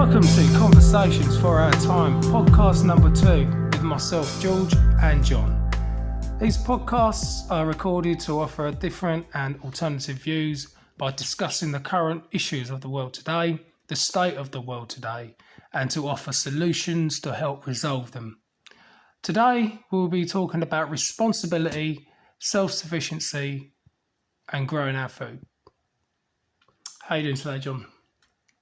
Welcome to Conversations for Our Time, podcast number 2 with myself, George, and John. These podcasts are recorded to offer different and alternative views by discussing the current issues of the world today, the state of the world today, and to offer solutions to help resolve them. Today, we'll be talking about responsibility, self-sufficiency, and growing our food. How are you doing today, John?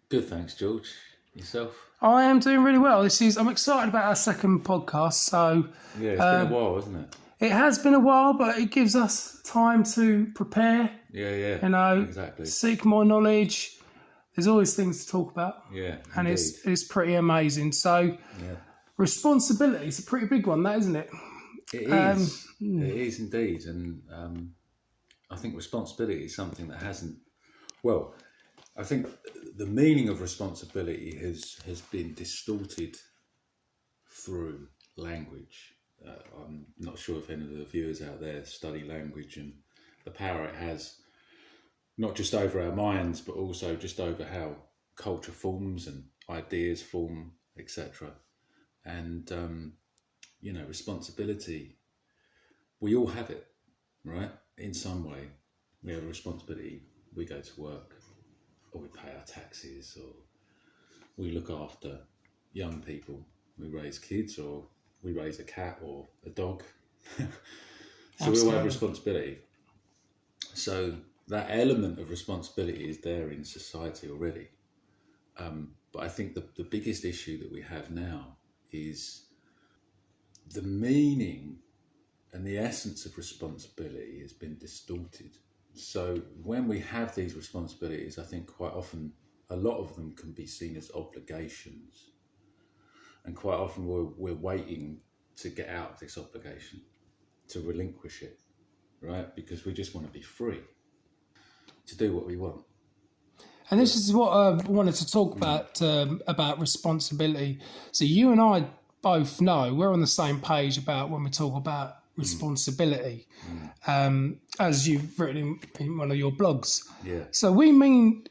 Good, thanks, George. Yourself? I am doing really well. I'm excited about our second podcast. So yeah, it's been a while, hasn't it? It has been a while, but it gives us time to prepare. Yeah. Exactly. Seek more knowledge. There's always things to talk about. Yeah, and indeed. it's pretty amazing. So, responsibility is a pretty big one, that isn't it? It is. It is indeed, and I think responsibility is something that hasn't. Well, I think the meaning of responsibility has been distorted through language. I'm not sure if any of the viewers out there study language and the power it has, not just over our minds, but also just over how culture forms and ideas form, etc. And, responsibility, we all have it, right? In some way, we have a responsibility. We go to work, or we pay our taxes, or we look after young people, we raise kids, or we raise a cat or a dog. So we all have responsibility. So that element of responsibility is there in society already. But I think the biggest issue that we have now is the meaning and the essence of responsibility has been distorted. So when we have these responsibilities, I think quite often a lot of them can be seen as obligations. And quite often we're waiting to get out of this obligation, to relinquish it, right? Because we just want to be free to do what we want. And this is what I wanted to talk about responsibility. So you and I both know we're on the same page about when we talk about responsibility, as you've written in one of your blogs. Yeah. So we mean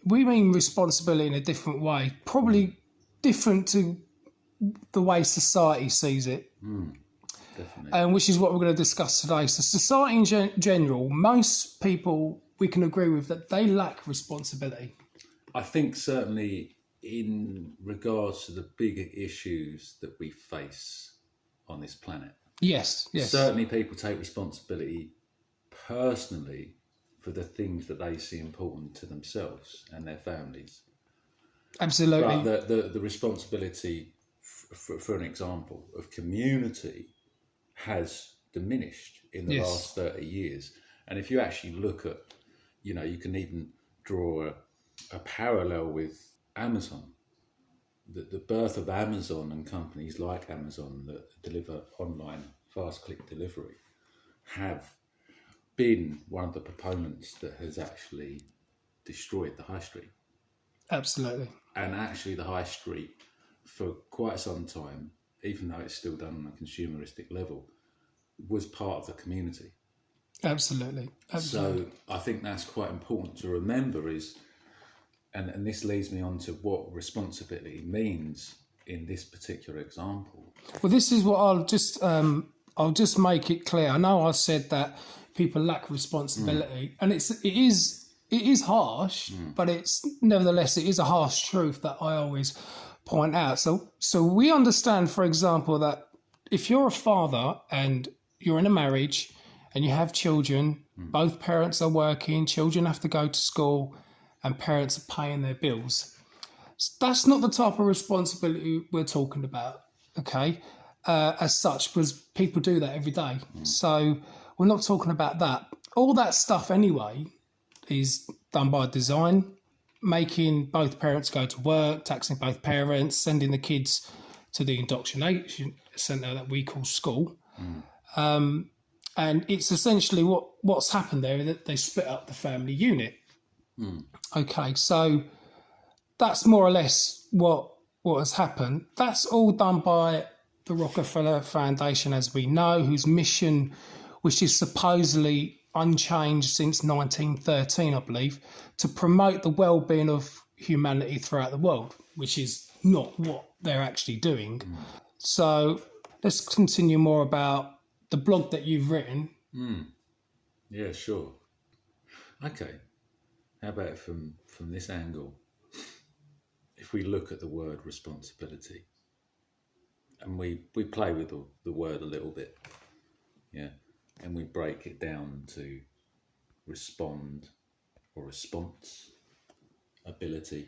responsibility in a different way, probably different to the way society sees it. Definitely. Which is what we're going to discuss today. So society in general, most people we can agree with that they lack responsibility. I think certainly in regards to the bigger issues that we face on this planet. Yes. Certainly people take responsibility personally for the things that they see important to themselves and their families. Absolutely. But the responsibility, for an example, of community has diminished in the last 30 years. And if you actually look at, you can even draw a parallel with Amazon. The birth of Amazon and companies like Amazon that deliver online fast click delivery have been one of the proponents that has actually destroyed the high street. Absolutely. And actually the high street for quite some time, even though it's still done on a consumeristic level, was part of the community. Absolutely. So I think that's quite important to remember is, and this leads me on to what responsibility means in this particular example. Well, this is what I'll just make it clear. I know I said that people lack responsibility, and it is harsh, but it's nevertheless it is a harsh truth that I always point out. So we understand, for example, that if you're a father and you're in a marriage and you have children, both parents are working, children have to go to school, and parents are paying their bills. That's not the type of responsibility we're talking about, okay? As such, because people do that every day. So we're not talking about that. All that stuff anyway is done by design, making both parents go to work, taxing both parents, sending the kids to the indoctrination centre that we call school. And it's essentially what's happened there, that they split up the family unit. Okay, so that's more or less what has happened. That's all done by the Rockefeller Foundation, as we know, whose mission, which is supposedly unchanged since 1913, I believe, to promote the well-being of humanity throughout the world, which is not what they're actually doing. So let's continue more about the blog that you've written. Yeah, sure. Okay. How about from this angle? If we look at the word responsibility, and we play with the word a little bit, yeah, and we break it down to respond or response ability.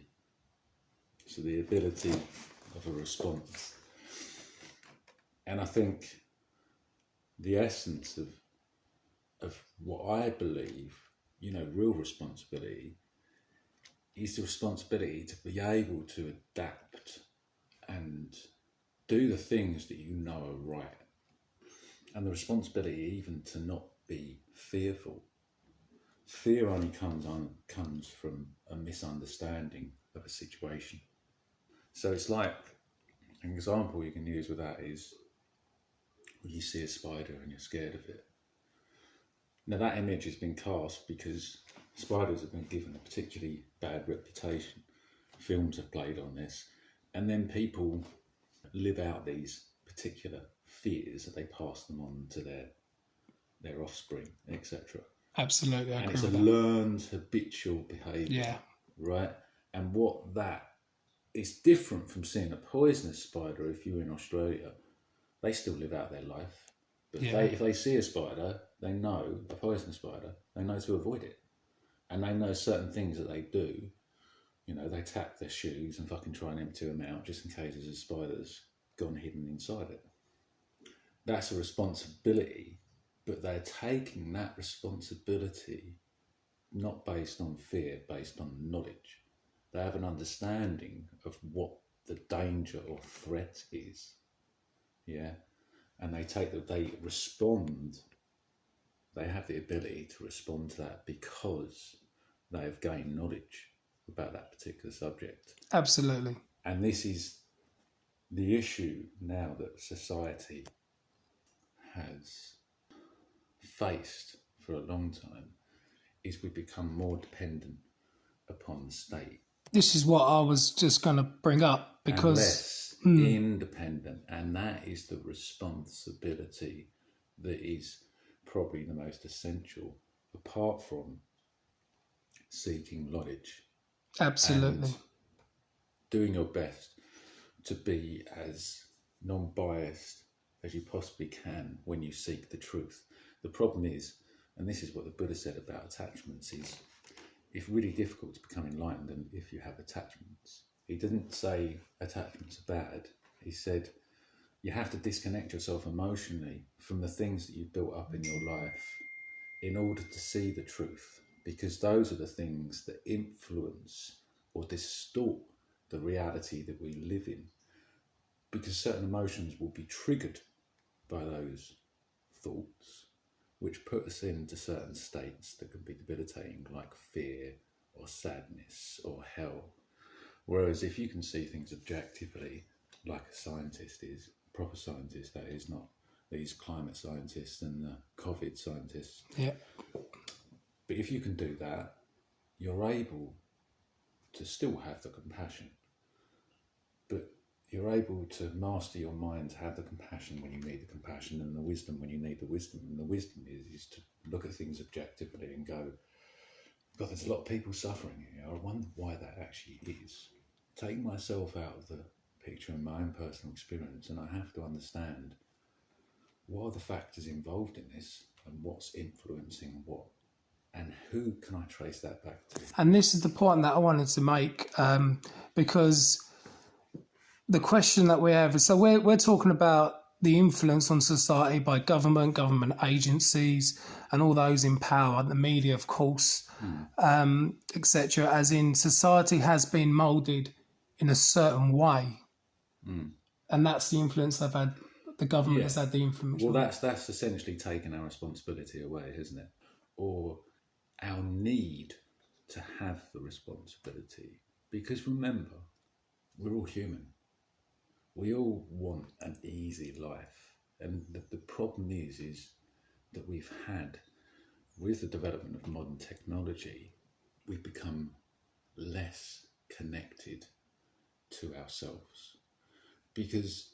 So the ability of a response. And I think the essence of what I believe, real responsibility is the responsibility to be able to adapt and do the things that you know are right. And the responsibility even to not be fearful. Fear only comes from a misunderstanding of a situation. So it's like, an example you can use with that is when you see a spider and you're scared of it. Now that image has been cast because spiders have been given a particularly bad reputation. Films have played on this, and then people live out these particular fears that they pass them on to their offspring, etc. Absolutely, I And agree it's a with that. learned habitual behaviour, Yeah, right? And what that is different from seeing a poisonous spider. If you're in Australia, they still live out their life. But yeah, if they see a spider, they know, a poisonous spider, they know to avoid it. And they know certain things that they do. They tap their shoes and fucking try and empty them out just in case there's a spider that's gone hidden inside it. That's a responsibility, but they're taking that responsibility not based on fear, based on knowledge. They have an understanding of what the danger or threat is. Yeah. And they respond, they have the ability to respond to that because they have gained knowledge about that particular subject. absolutely. And this is the issue now that society has faced for a long time, is we become more dependent upon the state This is what I was just going to bring up and because less independent. And that is the responsibility that is probably the most essential, apart from seeking knowledge absolutely, and doing your best to be as non-biased as you possibly can when you seek the truth. The problem is, and this is what the Buddha said about attachments, is it's really difficult to become enlightened if you have attachments. He didn't say attachments are bad. He said you have to disconnect yourself emotionally from the things that you've built up in your life in order to see the truth, because those are the things that influence or distort the reality that we live in, because certain emotions will be triggered by those thoughts, which put us into certain states that can be debilitating, like fear or sadness or hell. Whereas if you can see things objectively, like a scientist is, a proper scientist, that is, not these climate scientists and the COVID scientists. yeah, But if you can do that, you're able to still have the compassion, but you're able to master your mind to have the compassion when you need the compassion, and the wisdom when you need the wisdom. And the wisdom is to look at things objectively and go, God, there's a lot of people suffering here. I wonder why that actually is. Take myself out of the picture and my own personal experience, and I have to understand what are the factors involved in this and what's influencing what, and who can I trace that back to. and this is the point that I wanted to make because the question that we have is, so we're talking about the influence on society by government agencies, and all those in power, the media, of course, etc. As in, society has been moulded in a certain way, and that's the influence they've had. The government has had the influence. Well, that's essentially taken our responsibility away, isn't it? Or our need to have the responsibility. Because remember, we're all human. We all want an easy life. And the problem is that we've had, with the development of modern technology, we've become less connected to ourselves, because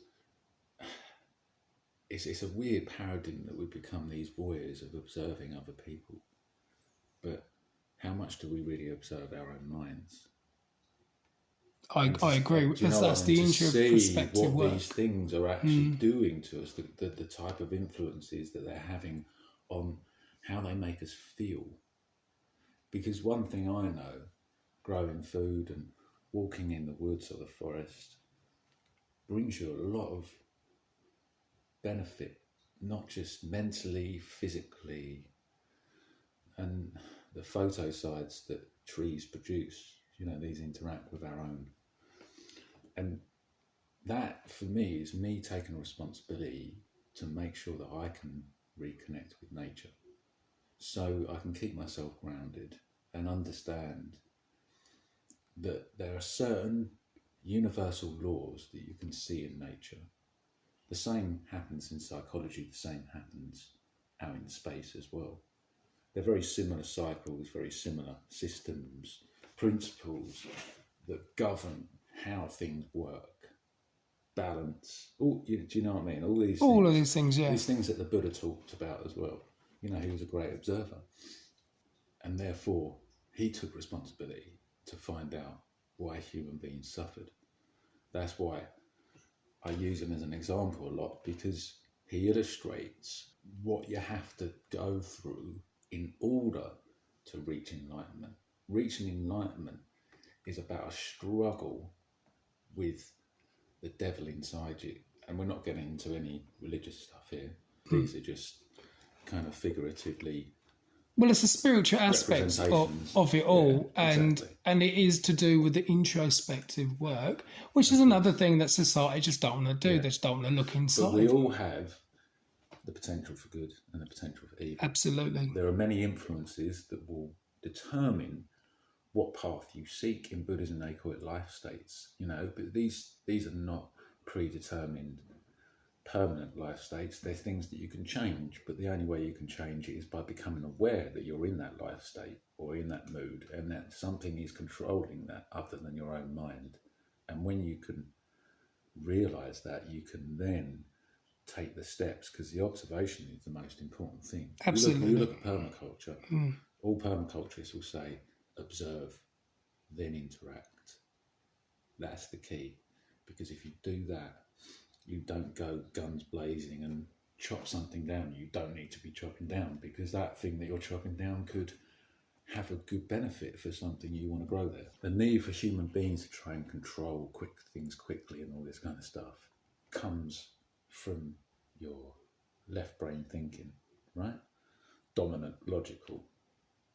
it's a weird paradigm that we become these voyeurs of observing other people, but how much do we really observe our own minds? I agree. That's the introspective what work. These things are actually doing to us, the type of influences that they're having on how they make us feel. Because one thing I know, growing food and walking in the woods or the forest, brings you a lot of benefit, not just mentally, physically, and the photosides that trees produce. These interact with our own. And that, for me, is me taking a responsibility to make sure that I can reconnect with nature, so I can keep myself grounded and understand that there are certain universal laws that you can see in nature. The same happens in psychology, the same happens out in space as well. They're very similar cycles, very similar systems, principles that govern how things work, balance. Do you know what I mean? All of these things, yeah. These things that the Buddha talked about as well. He was a great observer, and therefore he took responsibility to find out why human beings suffered. That's why I use him as an example a lot, because he illustrates what you have to go through in order to reach enlightenment. Reaching enlightenment is about a struggle with the devil inside you. And we're not getting into any religious stuff here. These are just kind of figuratively... Well, it's a spiritual aspect of it all, and it is to do with the introspective work, which is another thing that society just don't want to do. They just don't want to look inside. But we all have the potential for good and the potential for evil. Absolutely. There are many influences that will determine what path you seek. In Buddhism, they call it life states. But these are not predetermined permanent life states. They're things that you can change, but the only way you can change it is by becoming aware that you're in that life state or in that mood, and that something is controlling that other than your own mind. And when you can realize that, you can then take the steps, because the observation is the most important thing. Absolutely. You look at permaculture, all permaculturists will say observe, then interact. That's the key, because if you do that, you don't go guns blazing and chop something down you don't need to be chopping down, because that thing that you're chopping down could have a good benefit for something you want to grow there. The need for human beings to try and control things quickly and all this kind of stuff comes from your left brain thinking, right? Dominant, logical,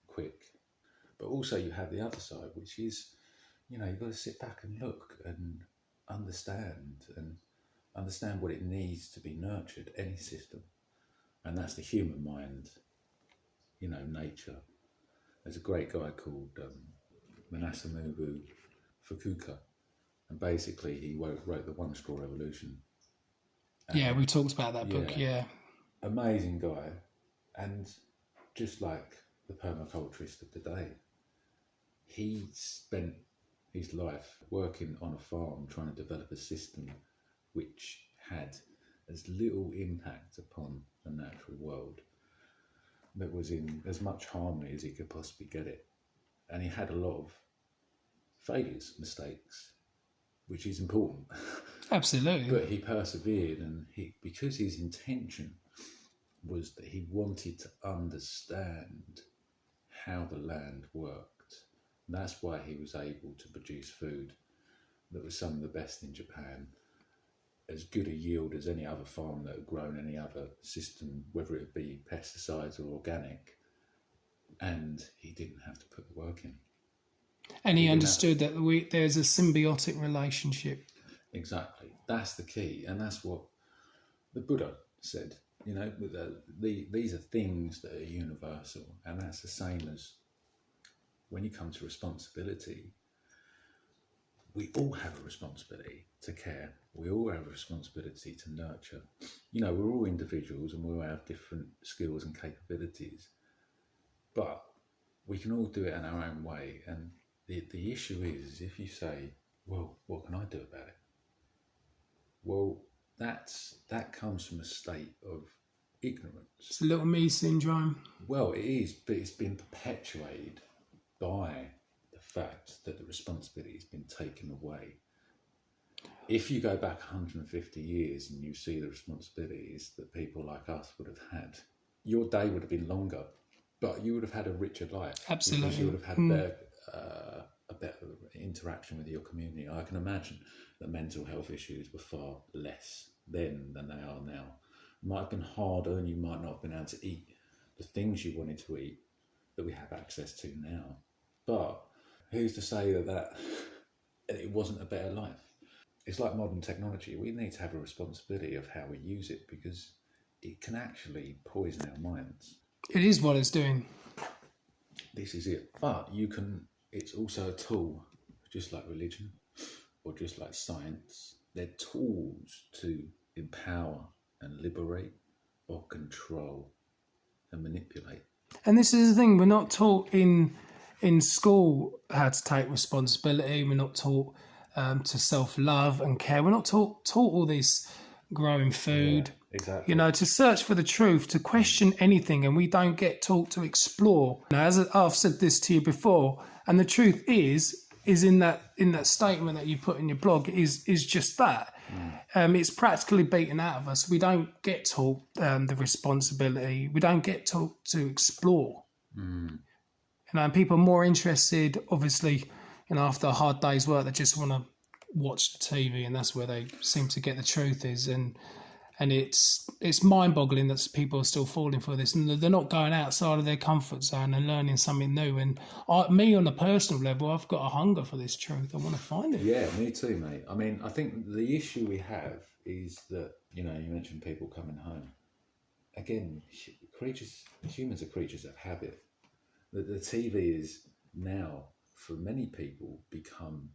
quick. But also you have the other side, which is, you've got to sit back and look and understand what it needs to be nurtured, any system. And that's the human mind, nature. There's a great guy called Manasumubu Fukuoka, and basically he wrote the One Straw Revolution. And we talked about that book, yeah. Amazing guy, and just like the permaculturist of today, he spent his life working on a farm trying to develop a system which had as little impact upon the natural world, that was in as much harmony as he could possibly get it. And he had a lot of failures, mistakes, which is important. Absolutely. But he persevered, and because his intention was that he wanted to understand how the land worked. And that's why he was able to produce food that was some of the best in Japan, as good a yield as any other farm that had grown any other system, whether it be pesticides or organic. And he didn't have to put the work in. And he understood that there's a symbiotic relationship. Exactly. That's the key. And that's what the Buddha said. These are things that are universal. And that's the same as when you come to responsibility. We all have a responsibility to care. We all have a responsibility to nurture. We're all individuals and we all have different skills and capabilities. But we can all do it in our own way. And the issue is if you say, well, what can I do about it? Well, that comes from a state of ignorance. It's a little me syndrome. Well, it is, but it's been perpetuated by the fact that the responsibility has been taken away. If you go back 150 years and you see the responsibilities that people like us would have had, your day would have been longer, but you would have had a richer life. Absolutely. Because you would have had a better interaction with your community. I can imagine that mental health issues were far less then than they are now. It might have been harder and you might not have been able to eat the things you wanted to eat that we have access to now. But who's to say that it wasn't a better life? It's like modern technology. We need to have a responsibility of how we use it because it can actually poison our minds. It is what it's doing. This is it. But it's also a tool, just like religion or just like science. They're tools to empower and liberate or control and manipulate. And this is the thing, we're not taught in school how to take responsibility. We're not taught to self-love and care. We're not taught all this growing food. Yeah, exactly. You know, to search for the truth, to question anything, and we don't get taught to explore. Now, as I've said this to you before, and the truth is in that statement that you put in your blog is just that. It's practically beaten out of us. We don't get taught the responsibility. We don't get taught to explore. You know, and people are more interested, obviously, you know, after a hard day's work, they just want to watch the TV, and that's where they seem to get the truth is. And it's mind-boggling that people are still falling for this, and they're not going outside of their comfort zone and learning something new. And me, on a personal level, I've got a hunger for this truth. I want to find it. Yeah, me too, mate. I mean, I think the issue we have is that, you know, you mentioned people coming home. Again, humans are creatures of habit. The TV is now, for many people, become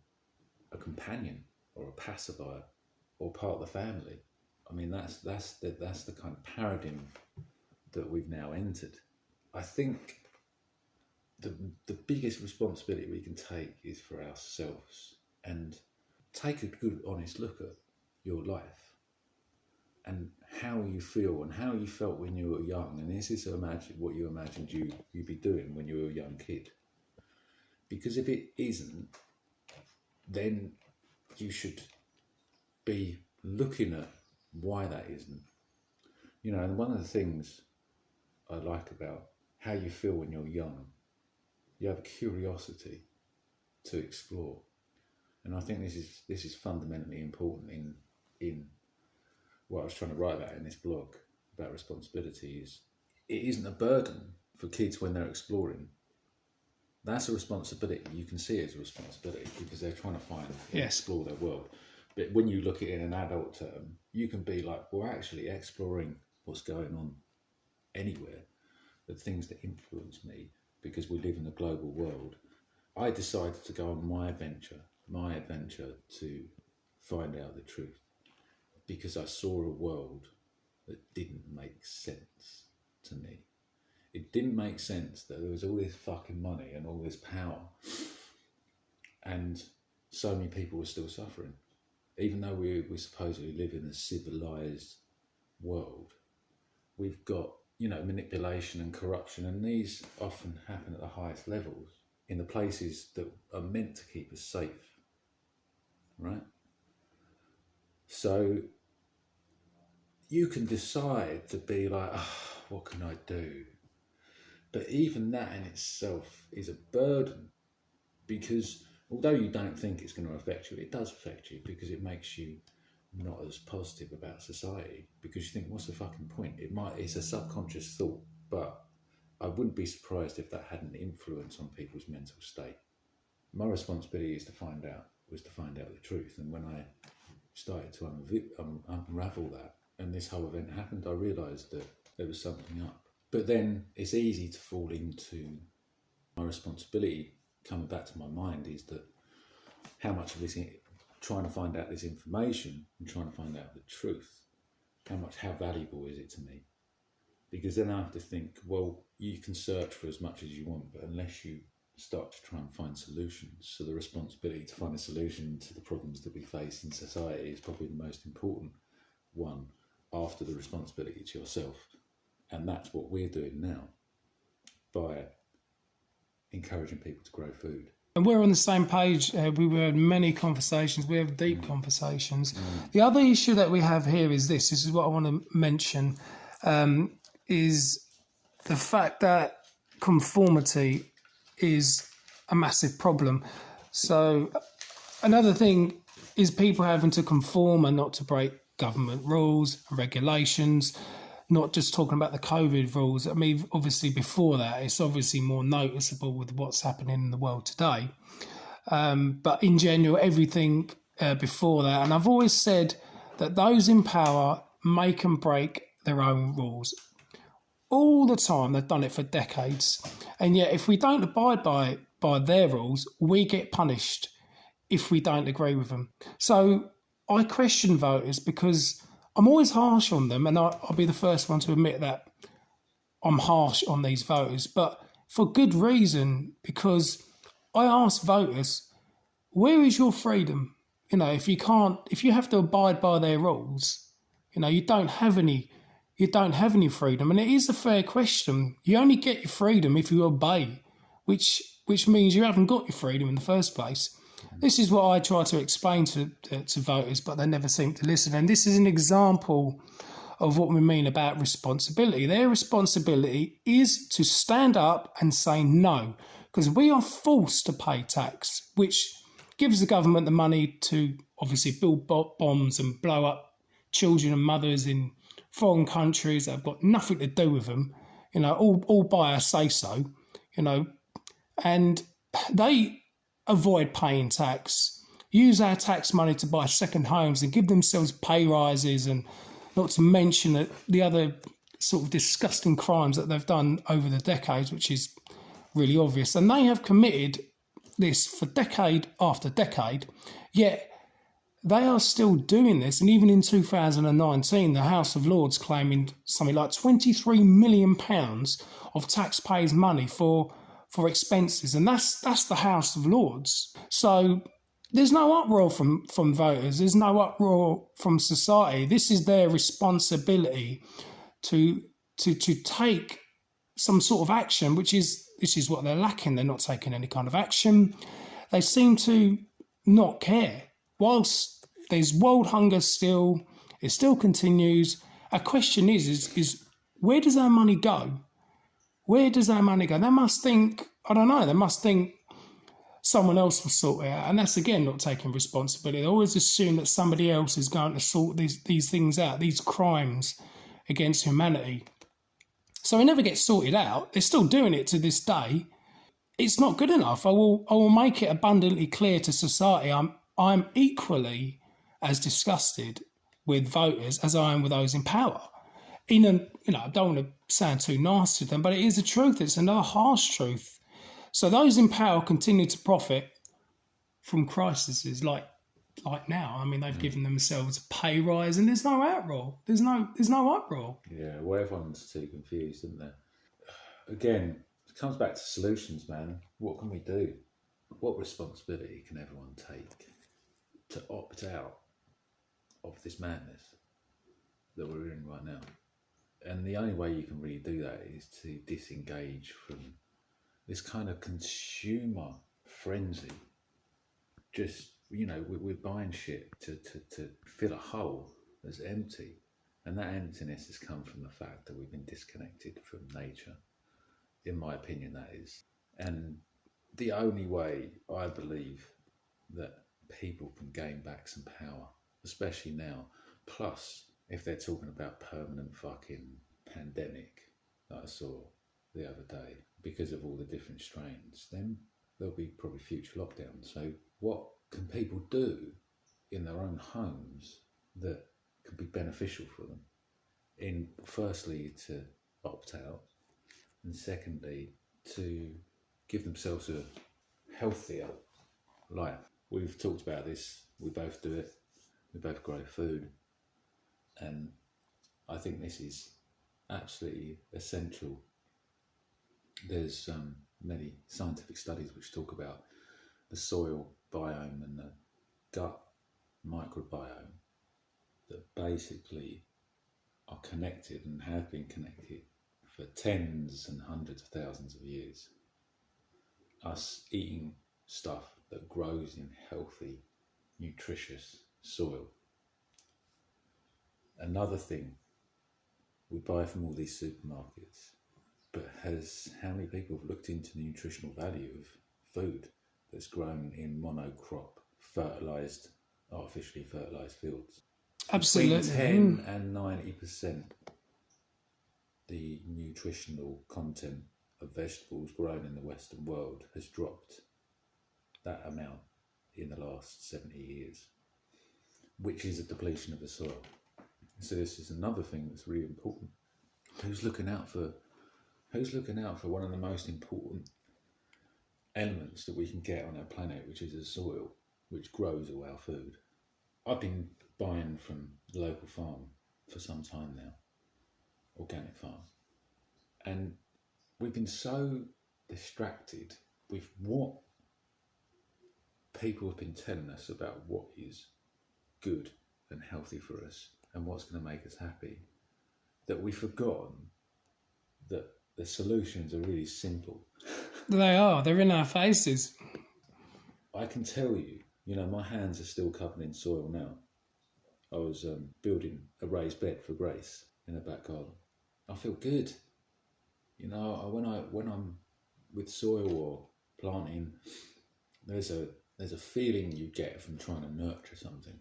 a companion or a pacifier or part of the family. I mean, that's the kind of paradigm that we've now entered. I think the biggest responsibility we can take is for ourselves and take a good, honest look at your life and how you feel and how you felt when you were young. And this is what you imagined you'd be doing when you were a young kid. Because if it isn't, then you should be looking at why that isn't. You know, and one of the things I like about how you feel when you're young, you have a curiosity to explore. And I think this is fundamentally important in what I was trying to write about in this blog about responsibility. Is it isn't a burden for kids when they're exploring. That's a responsibility. You can see it as a responsibility because they're trying to find and explore their world. But when you look at it in an adult term, you can be like, well, actually exploring what's going on anywhere, the things that influence me, because we live in a global world. I decided to go on my adventure to find out the truth, because I saw a world that didn't make sense to me. It didn't make sense that there was all this fucking money and all this power, and so many people were still suffering. Even though we supposedly live in a civilized world, we've got, you know, manipulation and corruption, and these often happen at the highest levels in the places that are meant to keep us safe, right? So you can decide to be like, what can I do? But even that in itself is a burden, because although you don't think it's going to affect you, it does affect you, because it makes you not as positive about society, because you think, what's the fucking point? It's a subconscious thought, but I wouldn't be surprised if that had an influence on people's mental state. My responsibility was to find out the truth. And when I started to unravel that, and this whole event happened, I realised that there was something up. But then it's easy to fall into my responsibility. Coming back to my mind is that how much of this, trying to find out this information and trying to find out the truth, how valuable is it to me? Because then I have to think, well, you can search for as much as you want, but unless you start to try and find solutions. So the responsibility to find a solution to the problems that we face in society is probably the most important one after the responsibility to yourself. And that's what we're doing now by encouraging people to grow food. And we're on the same page. We had many conversations. We have deep conversations. The other issue that we have here is this. This is what I want to mention, is the fact that conformity is a massive problem. So another thing is people having to conform and not to break government rules and regulations, not just talking about the COVID rules. I mean, obviously before that, it's obviously more noticeable with what's happening in the world today. But in general, everything before that. And I've always said that those in power make and break their own rules. All the time, they've done it for decades. And yet, if we don't abide by their rules, we get punished if we don't agree with them. So I question voters because I'm always harsh on them, and I'll be the first one to admit that I'm harsh on these voters, but for good reason, because I ask voters, where is your freedom? You know, if you have to abide by their rules, you know, you don't have any freedom. And it is a fair question. You only get your freedom if you obey, which means you haven't got your freedom in the first place. This is what I try to explain to voters, but they never seem to listen. And this is an example of what we mean about responsibility. Their responsibility is to stand up and say no, because we are forced to pay tax, which gives the government the money to obviously build bombs and blow up children and mothers in foreign countries that have got nothing to do with them, you know, all by a say-so, you know, and they avoid paying tax, use our tax money to buy second homes and give themselves pay rises, and not to mention the other sort of disgusting crimes that they've done over the decades, which is really obvious. And they have committed this for decade after decade, yet they are still doing this. And even in 2019, the House of Lords claiming something like £23 million of taxpayers' money for expenses, and that's the House of Lords. So there's no uproar from voters. There's no uproar from society. This is their responsibility to take some sort of action, which is what they're lacking. They're not taking any kind of action. They seem to not care. Whilst there's world hunger still, it still continues. Our question is where does our money go? Where does our money go? They must think, I don't know, they must think someone else will sort it out. And that's, again, not taking responsibility. They always assume that somebody else is going to sort these things out, these crimes against humanity. So it never gets sorted out. They're still doing it to this day. It's not good enough. I will make it abundantly clear to society I'm equally as disgusted with voters as I am with those in power. I don't want to sound too nice to them, but it is the truth. It's another harsh truth. So those in power continue to profit from crises like now. I mean, they've given themselves a pay rise, and there's no uproar. There's no uproar. Yeah, well, everyone's too confused, isn't there? Again, it comes back to solutions, man. What can we do? What responsibility can everyone take to opt out of this madness that we're in right now? And the only way you can really do that is to disengage from this kind of consumer frenzy. Just, you know, we're buying shit to fill a hole that's empty. And that emptiness has come from the fact that we've been disconnected from nature. In my opinion, that is. And the only way I believe that people can gain back some power, especially now, plus if they're talking about permanent fucking pandemic that I saw the other day because of all the different strains, then there'll be probably future lockdowns. So what can people do in their own homes that can be beneficial for them? In firstly, to opt out, and secondly, to give themselves a healthier life. We've talked about this. We both do it. We both grow food. And I think this is absolutely essential. There's many scientific studies which talk about the soil biome and the gut microbiome that basically are connected and have been connected for tens and hundreds of thousands of years. Us eating stuff that grows in healthy, nutritious soil. Another thing we buy from all these supermarkets, but how many people have looked into the nutritional value of food that's grown in monocrop, artificially fertilised fields? Absolutely. Between 10 and 90% the nutritional content of vegetables grown in the Western world has dropped that amount in the last 70 years, which is a depletion of the soil. So this is another thing that's really important. Who's looking out for one of the most important elements that we can get on our planet, which is the soil, which grows all our food? I've been buying from the local farm for some time now, organic farm, and we've been so distracted with what people have been telling us about what is good and healthy for us and what's going to make us happy, that we've forgotten that the solutions are really simple. They are. They're in our faces. I can tell you, my hands are still covered in soil now. I was building a raised bed for Grace in the back garden. I feel good. When I'm with soil or planting, there's a feeling you get from trying to nurture something,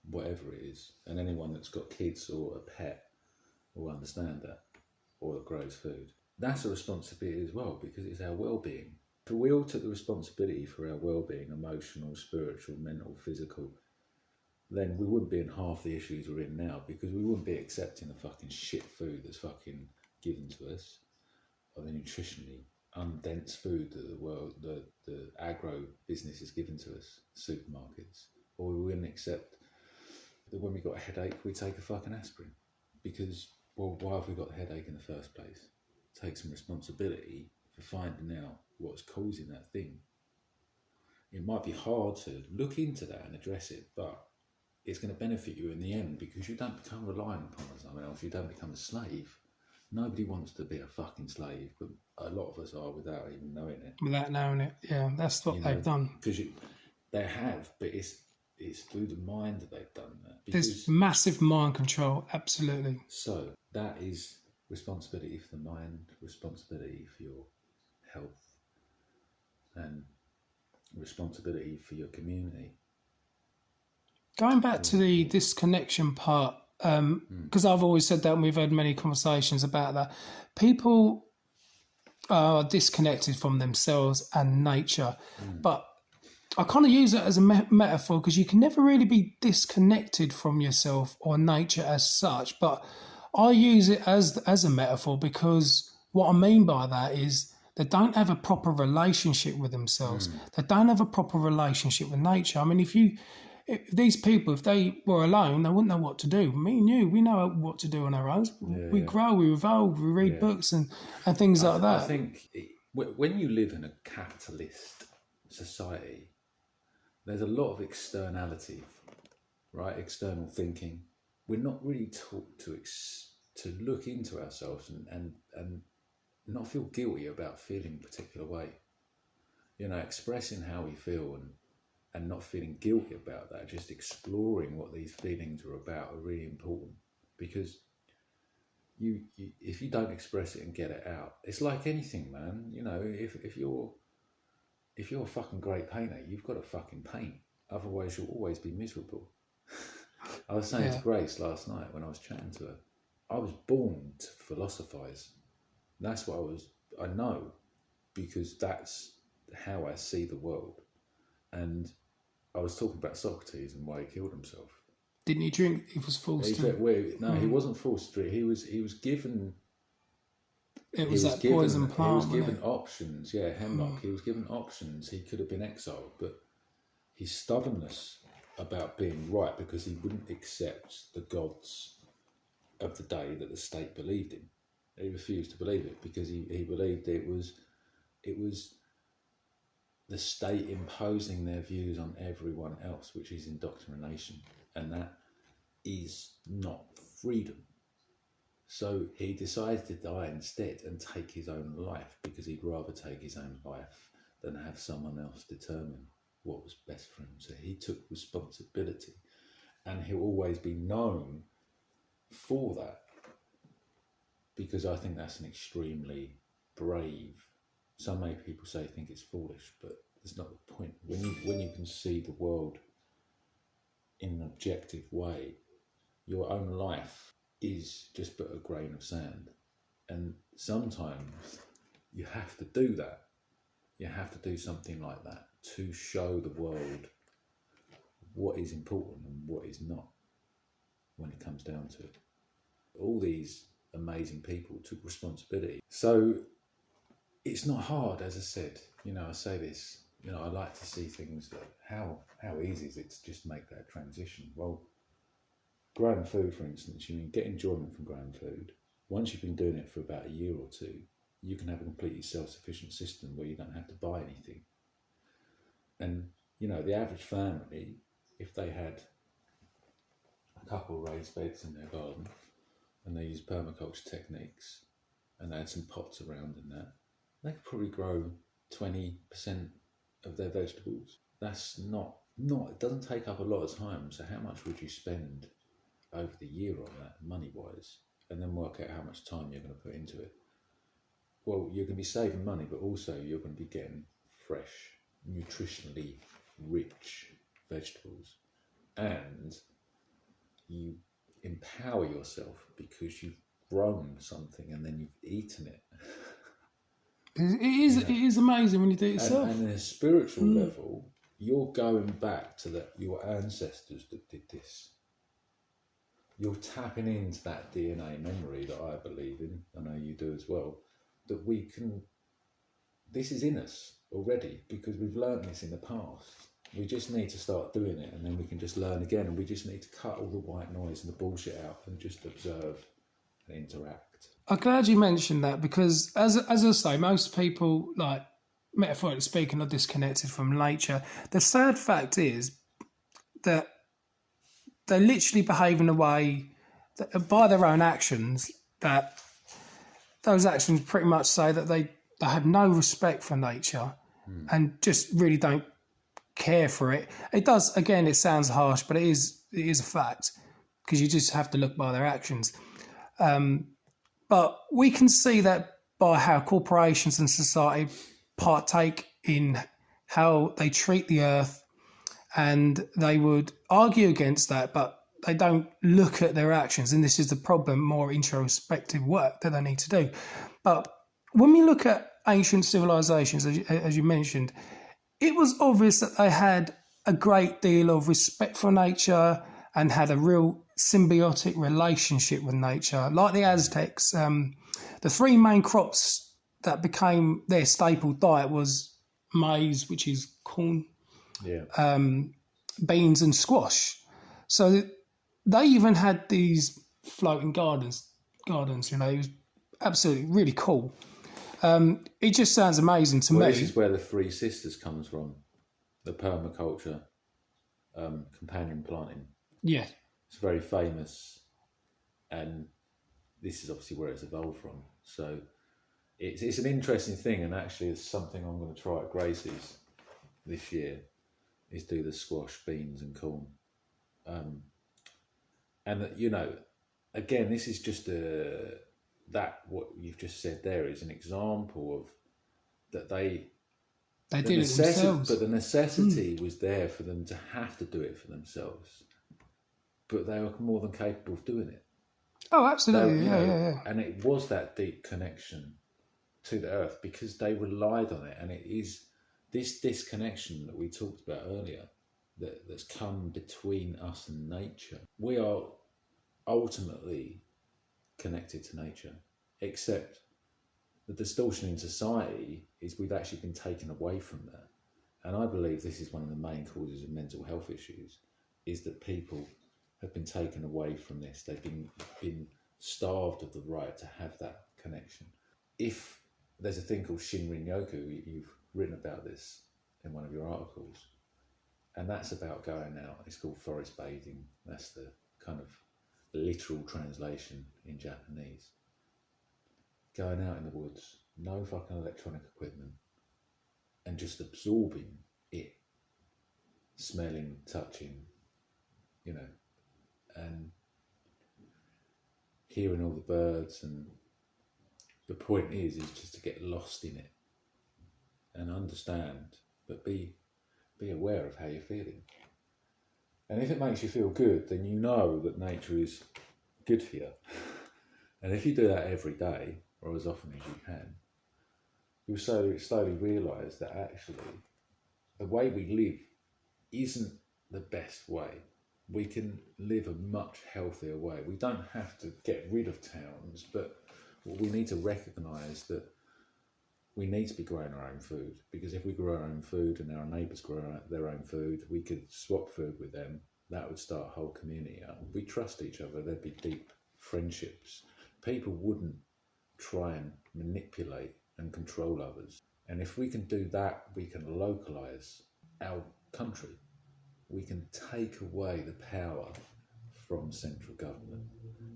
whatever it is. And anyone that's got kids or a pet will understand that, or that grows food. That's a responsibility as well, because it's our well-being. If we all took the responsibility for our well-being, emotional, spiritual, mental, physical, then we wouldn't be in half the issues we're in now, because we wouldn't be accepting the fucking shit food that's fucking given to us, or the nutritionally undense food that the agro business is given to us, supermarkets. Or we wouldn't accept that when we got a headache, we take a fucking aspirin. Because, well, why have we got the headache in the first place? Take some responsibility for finding out what's causing that thing. It might be hard to look into that and address it, but it's going to benefit you in the end, because you don't become reliant upon someone else. You don't become a slave. Nobody wants to be a fucking slave, but a lot of us are without even knowing it. Without knowing it, yeah, that's what they've done. Because they have, but it's through the mind that they've done that. There's massive mind control, absolutely. So that is responsibility for the mind, responsibility for your health, and responsibility for your community. Going back to the disconnection part, because I've always said that, and we've had many conversations about that. People are disconnected from themselves and nature, but I kind of use it as a metaphor, because you can never really be disconnected from yourself or nature as such. But I use it as a metaphor, because what I mean by that is they don't have a proper relationship with themselves. They don't have a proper relationship with nature. I mean, if these people, if they were alone, they wouldn't know what to do. Me and you, we know what to do on our own. We grow, we evolve, we read books and things like that. I think when you live in a capitalist society, there's a lot of externality, right? External thinking. We're not really taught to look into ourselves and not feel guilty about feeling a particular way. Expressing how we feel and not feeling guilty about that, just exploring what these feelings are about, are really important. Because you if you don't express it and get it out, it's like anything, man. If you're a fucking great painter, you've got to fucking paint. Otherwise, you'll always be miserable. I was saying to Grace last night when I was chatting to her, I was born to philosophise. That's what I know, because that's how I see the world. And I was talking about Socrates and why he killed himself. Didn't he drink? He was forced to. No, he wasn't forced to. He was given. It was that poison plant. He was given options. Yeah, hemlock. He was given options. He could have been exiled, but his stubbornness about being right, because he wouldn't accept the gods of the day that the state believed in. He refused to believe it, because he believed it was It was the state imposing their views on everyone else, which is indoctrination, and that is not freedom. So he decided to die instead and take his own life, because he'd rather take his own life than have someone else determine what was best for him. So he took responsibility, and he'll always be known for that, because I think that's an extremely brave. Some people think it's foolish, but it's not the point. When you can see the world in an objective way, your own life is just but a grain of sand. And sometimes you have to do that. You have to do something like that to show the world what is important and what is not when it comes down to it. All these amazing people took responsibility. So it's not hard, as I said. I say this, I like to see things like how easy is it to just make that transition? Well, growing food, for instance, you can get enjoyment from growing food. Once you've been doing it for about a year or two, you can have a completely self-sufficient system where you don't have to buy anything. And, the average family, if they had a couple of raised beds in their garden and they used permaculture techniques and they had some pots around in that, they could probably grow 20% of their vegetables. That's not, it doesn't take up a lot of time. So how much would you spend over the year on that, money-wise, and then work out how much time you're going to put into it? Well, you're going to be saving money, but also you're going to be getting fresh, nutritionally rich vegetables, and you empower yourself because you've grown something and then you've eaten it. It is amazing when you do it yourself. And at a spiritual level, you're going back to your ancestors that did this. You're tapping into that DNA memory that I believe in, I know you do as well, that this is in us already, because we've learned this in the past. We just need to start doing it, and then we can just learn again, and we just need to cut all the white noise and the bullshit out and just observe and interact. I'm glad you mentioned that, because as I say, most people, like, metaphorically speaking, are disconnected from nature. The sad fact is that they literally behave in a way that, by their own actions, that those actions pretty much say that they have no respect for nature and just really don't care for it. It does, again, it sounds harsh, but it is a fact, because you just have to look by their actions. But we can see that by how corporations and society partake in how they treat the earth, and they would argue against that, but they don't look at their actions. And this is the problem, more introspective work that they need to do. But when we look at ancient civilizations, as you mentioned, it was obvious that they had a great deal of respect for nature and had a real symbiotic relationship with nature. Like the Aztecs, the three main crops that became their staple diet was maize, which is corn, beans and squash. So they even had these floating gardens, it was absolutely really cool. It just sounds amazing to me. This is where the Three Sisters comes from, the permaculture companion planting. Yeah. It's very famous, and this is obviously where it's evolved from. So it's an interesting thing, and actually it's something I'm going to try at Gracie's this year, is do the squash, beans and corn. And again, this is just what you've just said there is an example of that they did it themselves. But the necessity was there for them to have to do it for themselves. But they were more than capable of doing it. Oh, absolutely. Yeah. And it was that deep connection to the earth because they relied on it. And it is this disconnection that we talked about earlier that's come between us and nature. We are ultimately connected to nature, except the distortion in society is we've actually been taken away from that. And I believe this is one of the main causes of mental health issues, is that people have been taken away from this. They've been starved of the right to have that connection. If there's a thing called Shinrin-yoku. You've written about this in one of your articles. And that's about going out. It's called forest bathing. That's the kind of literal translation in Japanese. Going out in the woods, no fucking electronic equipment, and just absorbing it. Smelling, touching, you know, and hearing all the birds. And the point is just to get lost in it and understand, but be aware of how you're feeling. And if it makes you feel good, then you know that nature is good for you. And if you do that every day, or as often as you can, you'll slowly realise that actually the way we live isn't the best way. We can live a much healthier way. We don't have to get rid of towns, but we need to recognise that we need to be growing our own food, because if we grow our own food and our neighbours grow their own food, we could swap food with them. That would start a whole community up. We trust each other. There'd be deep friendships. People wouldn't try and manipulate and control others. And if we can do that, we can localise our country. We can take away the power from central government,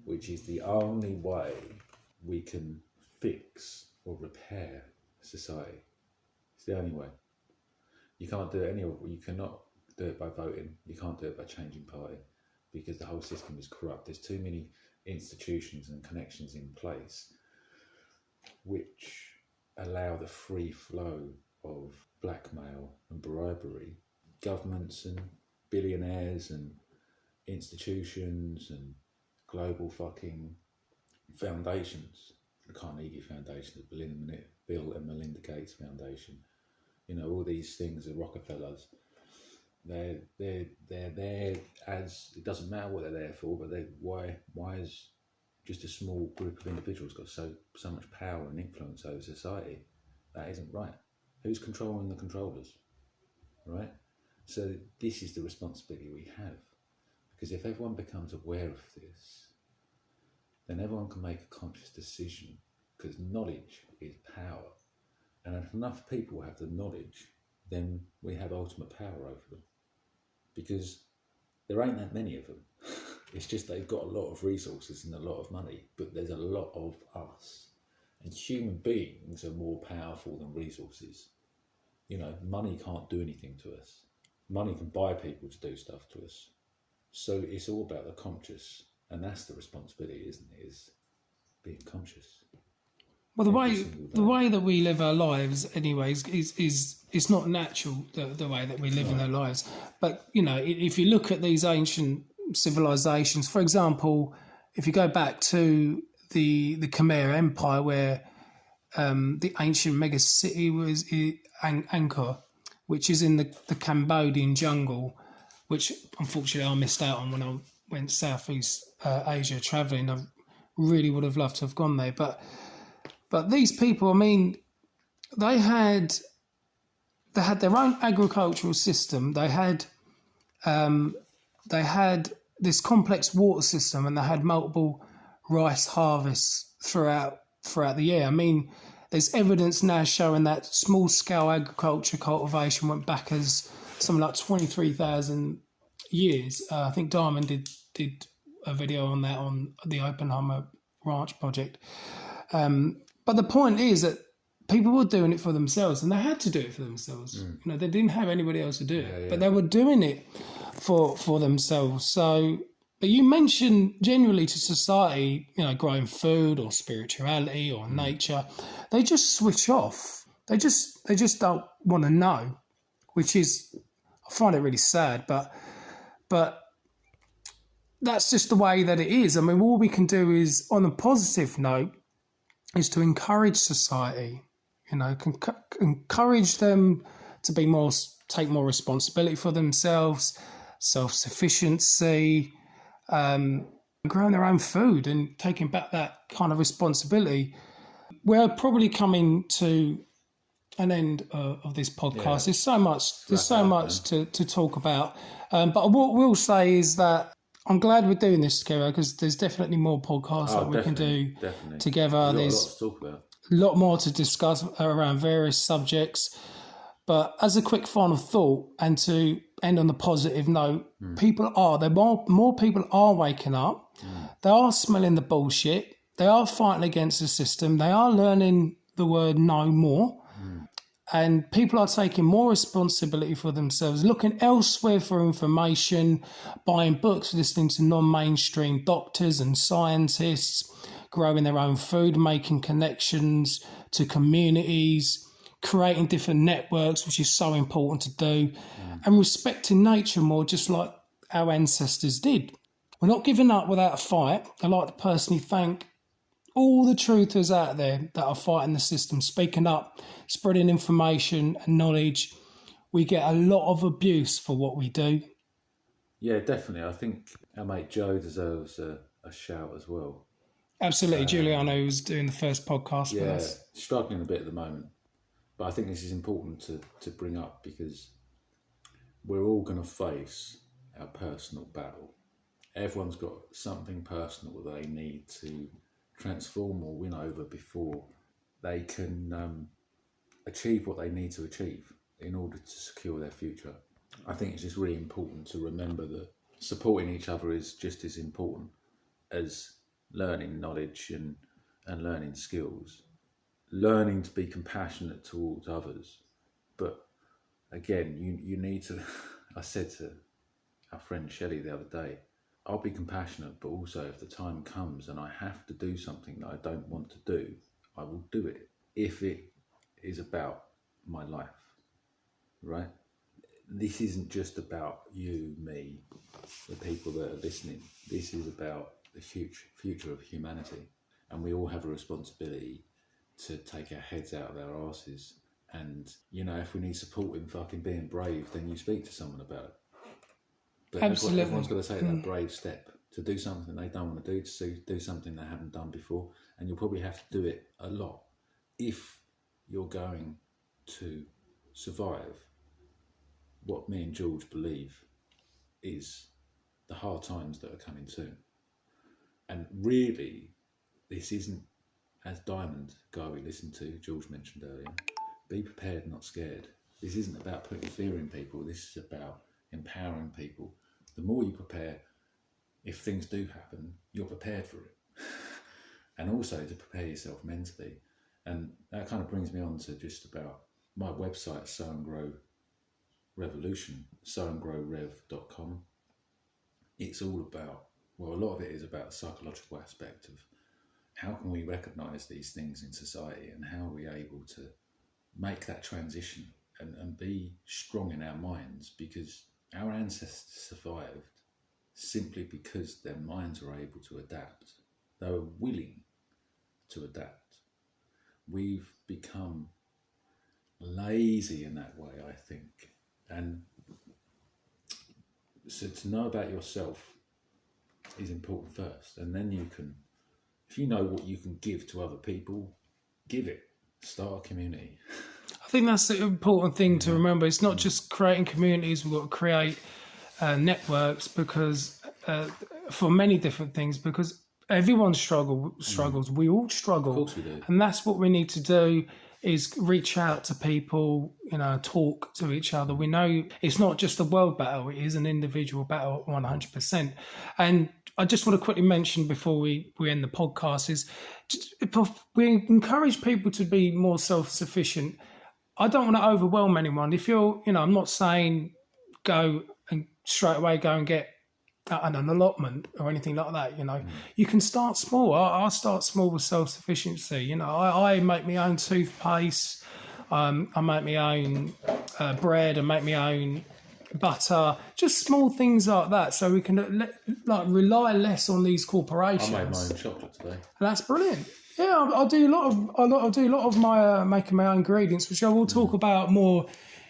which is the only way we can fix or repair society. It's the only way. You can't do it anyway. You cannot do it by voting. You can't do it by changing party, because the whole system is corrupt. There's too many institutions and connections in place which allow the free flow of blackmail and bribery. Governments and billionaires and institutions and global fucking foundations, the Carnegie Foundation, the Bill and Melinda Gates Foundation, you know, all these things, the Rockefellers, they're there as, it doesn't matter what they're there for, but why is just a small group of individuals got so much power and influence over society? That isn't right. Who's controlling the controllers, right? So this is the responsibility we have, because if everyone becomes aware of this, then everyone can make a conscious decision, because knowledge is power. And if enough people have the knowledge, then we have ultimate power over them, because there ain't that many of them. It's just they've got a lot of resources and a lot of money, but there's a lot of us. And human beings are more powerful than resources. You know, money can't do anything to us. Money can buy people to do stuff to us. So it's all about the conscious, and that's the responsibility, isn't it? Is being conscious. Well, the way that we live our lives, anyways, is not natural. The way that we live in our lives, but you know, if you look at these ancient civilizations, for example, if you go back to the Khmer Empire, where the ancient mega city was Angkor, which is in the Cambodian jungle, which unfortunately I missed out on when I went Southeast Asia travelling. I really would have loved to have gone there, but these people, I mean, they had their own agricultural system. They had this complex water system, and they had multiple rice harvests throughout the year. I mean, there's evidence now showing that small-scale agriculture cultivation went back as something like 23,000 years. I think Diamond did a video on that on the Oppenheimer Ranch project. But the point is that people were doing it for themselves, and they had to do it for themselves. You know, they didn't have anybody else to do it, but they were doing it for themselves. So, but you mentioned generally to society, you know, growing food or spirituality or nature, they just switch off. They just don't want to know, which is, I find it really sad, but that's just the way that it is. I mean, all we can do is, on a positive note, is to encourage society, you know, encourage them to take more responsibility for themselves, self-sufficiency, growing their own food and taking back that kind of responsibility. We're probably coming to an end of this podcast. Yeah. There's so much to talk about. But what we'll say is that I'm glad we're doing this together, because there's definitely more podcasts that we can do together. There's a lot to talk about. A lot more to discuss around various subjects. But as a quick final thought, and to end on the positive note, more people are waking up. They are smelling the bullshit. They are fighting against the system. They are learning the word no more. And people are taking more responsibility for themselves, looking elsewhere for information, buying books, listening to non-mainstream doctors and scientists, growing their own food, making connections to communities, creating different networks, which is so important to do, and respecting nature more, just like our ancestors did. We're not giving up without a fight. I'd like to personally thank all the truthers out there that are fighting the system, speaking up, spreading information and knowledge. We get a lot of abuse for what we do. Yeah, definitely. I think our mate Joe deserves a shout as well. Absolutely. Giuliano, who was doing the first podcast with us. Yeah, struggling a bit at the moment. But I think this is important to bring up because we're all going to face our personal battle. Everyone's got something personal that they need to transform or win over before they can achieve what they need to achieve in order to secure their future. I think it's just really important to remember that supporting each other is just as important as learning knowledge and learning skills. Learning to be compassionate towards others. But again, you need to, I said to our friend Shelley the other day, I'll be compassionate, but also if the time comes and I have to do something that I don't want to do, I will do it if it is about my life, right? This isn't just about you, me, the people that are listening. This is about the future of humanity. And we all have a responsibility to take our heads out of our asses. And, if we need support in fucking being brave, then you speak to someone about it. But Absolutely. Everyone's got to take that brave step to do something they don't want to do, to do something they haven't done before. And you'll probably have to do it a lot if you're going to survive what me and George believe is the hard times that are coming soon. And really, this isn't, as Diamond, guy we listened to, George mentioned earlier, be prepared, not scared. This isn't about putting fear in people. This is about empowering people. The more you prepare, if things do happen, you're prepared for it. And also to prepare yourself mentally. And that kind of brings me on to just about my website, Sow and Grow Revolution, sowandgrowrev.com. It's all about, well, a lot of it is about the psychological aspect of how can we recognise these things in society and how are we able to make that transition and be strong in our minds, because our ancestors survived simply because their minds were able to adapt. They were willing to adapt. We've become lazy in that way, I think. And so to know about yourself is important first. And then you can, if you know what you can give to other people, give it. Start a community. I think that's the important thing to remember. It's not just creating communities. We've got to create networks, because for many different things, because everyone struggles. We all struggle. Of course we do. And that's what we need to do, is reach out to people, talk to each other. We know it's not just a world battle, it is an individual battle 100%. And I just want to quickly mention before we end the podcast is we encourage people to be more self-sufficient. I don't want to overwhelm anyone. If you're, I'm not saying go and straight away go and get an allotment or anything like that. You can start small. I start small with self-sufficiency. I make my own toothpaste. I make my own bread. I make my own butter. Just small things like that, so we can rely less on these corporations. I made my own chocolate today. And that's brilliant. Yeah, I do a lot of my making my own ingredients, which I will talk about more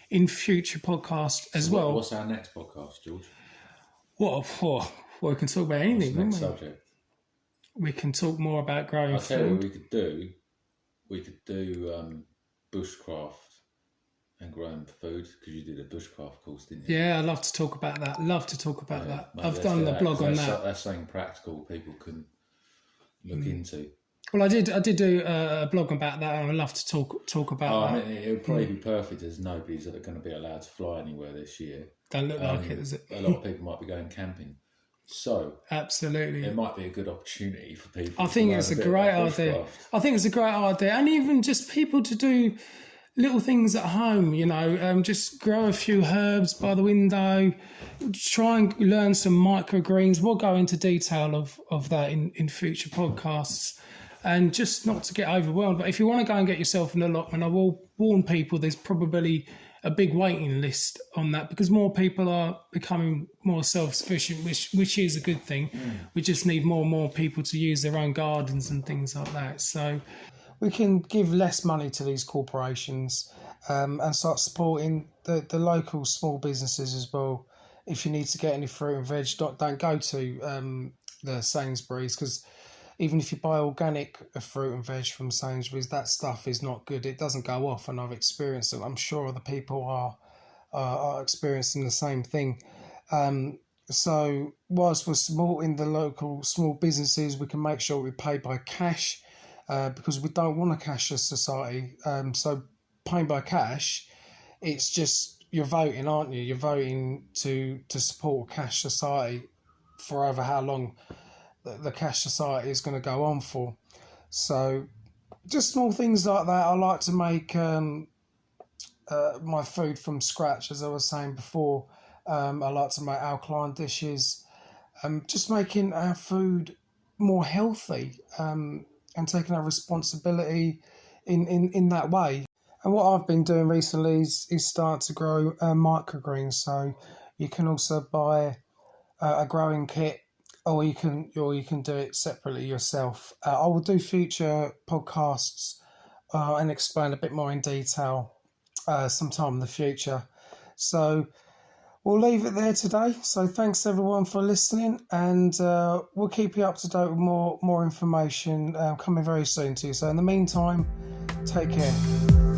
in future podcasts as well. What's our next podcast, George? Well, we can talk about anything. What's the next subject? We can talk more about growing food. I'll tell you what we could do bushcraft and growing food, because you did a bushcraft course, didn't you? Yeah, I'd love to talk about that. Mate, I've done the blog on that. That's something practical people can look into. Well, I did do a blog about that, and I'd love to talk about that. I mean, it would probably be perfect as nobody's going to be allowed to fly anywhere this year. Don't look like it, does it? A lot of people might be going camping. So absolutely, it might be a good opportunity for people. I think it's a great idea. I think it's a great idea, and even just people to do little things at home. You know, just grow a few herbs by the window. Try and learn some microgreens. We'll go into detail of that in future podcasts, and just not to get overwhelmed. But if you want to go and get yourself an allotment, I will warn people. There's probably a big waiting list on that because more people are becoming more self-sufficient, which is a good thing. We just need more and more people to use their own gardens and things like that. So we can give less money to these corporations and start supporting the local small businesses as well. If you need to get any fruit and veg, don't go to the Sainsbury's, because even if you buy organic fruit and veg from Sainsbury's, that stuff is not good. It doesn't go off, and I've experienced it. I'm sure other people are experiencing the same thing. So whilst we're supporting the local small businesses, we can make sure we pay by cash because we don't want a cashless society. So paying by cash, it's just you're voting, aren't you? You're voting to support a cash society for over how long the cash society is going to go on for. So just small things like that. I like to make my food from scratch, as I was saying before. I like to make alkaline dishes, just making our food more healthy and taking our responsibility in that way. And what I've been doing recently is start to grow microgreens. So you can also buy a growing kit, or you can do it separately yourself. I will do future podcasts and explain a bit more in detail sometime in the future. So we'll leave it there today. So thanks everyone for listening, and we'll keep you up to date with more information coming very soon to you. So in the meantime, take care.